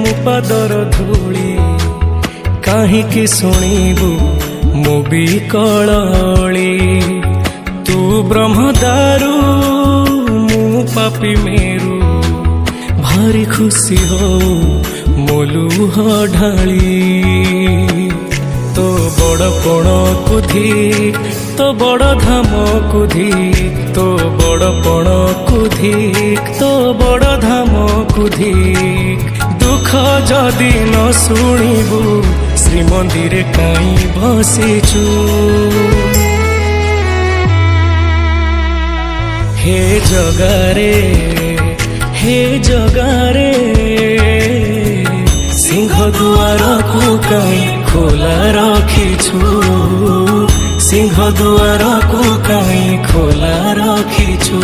ମୋ ପାଦର ଧୂଳି କାହିଁକି ଶୁଣିବୁ ମୋ ବିକଳଳି। ତୁ ବ୍ରହ୍ମଦାରୁ ମୁଁ ପାପି ମେରୁ ଭାରି ଖୁସି ହଉ ମୋ ଲୁହ ଢାଳି। तो बड़ पण कुधी तो बड़ धाम कुधी तो बड़ पण कुधी तो बड़ धाम कुधी। दुख जदि न शुणिबु श्रीमंदिर काई बसिचु। हे जगारे सिंह दुआर को कहीं खोला रखिछु। सिंह दुआर को कहीं खोला रखिछु।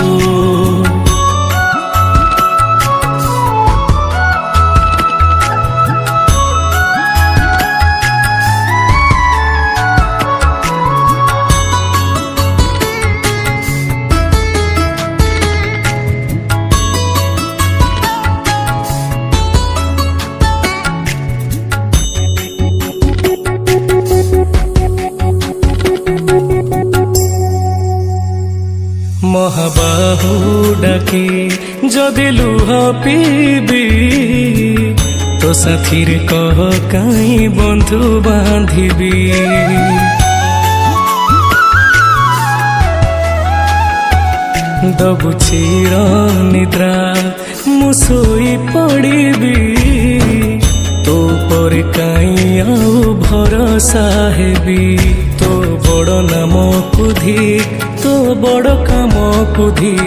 महाबाहु डाके जदि लुह पीबी तो साथी रे कह कहीं बंधु बांधिबी। दबु चिर निद्रा मु सोई पड़िबी। तो पर कहीं आउ भरोसा हेबी। तो बड़ नाम कुधी तो बड़ काम कुधी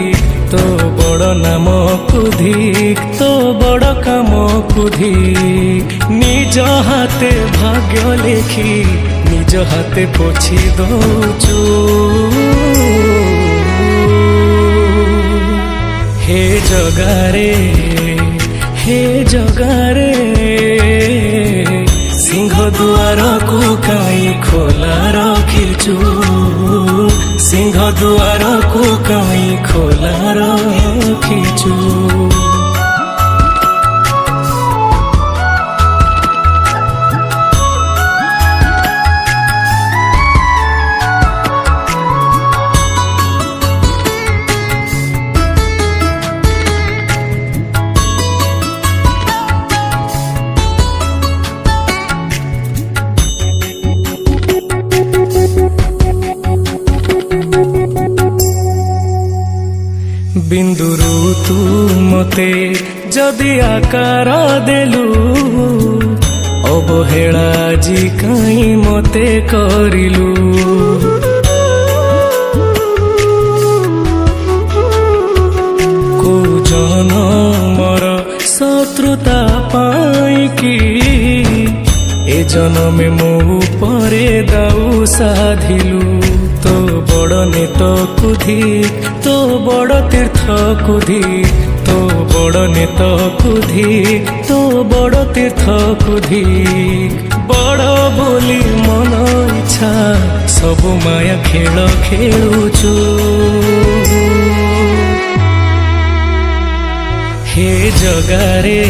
तो बड़ नाम कुधी तो बड़ काम कुधी। निज हाथे भाग्य लेखी निज हाथे पोछि दौचु। हे जगारे सिंह दुआर को कहीं खोला रखिछु। सिंह दुआर को कहीं खोला रखिछु। बिंदुरु तू मते जदि आकार देलु अवहेला जी कहीं मते करिलु। को जनमर शत्रुता पाई कि ए जन्मे मो परे दाऊ साधिलु। तो बड़ नेत कुधी तो बड़ तीर्थ कुधी तो बड़ नेत कुधी तो बड़ तीर्थ कुधी। बड़ बोली मन इच्छा सब माया खेल खेलुचु। हे जगारे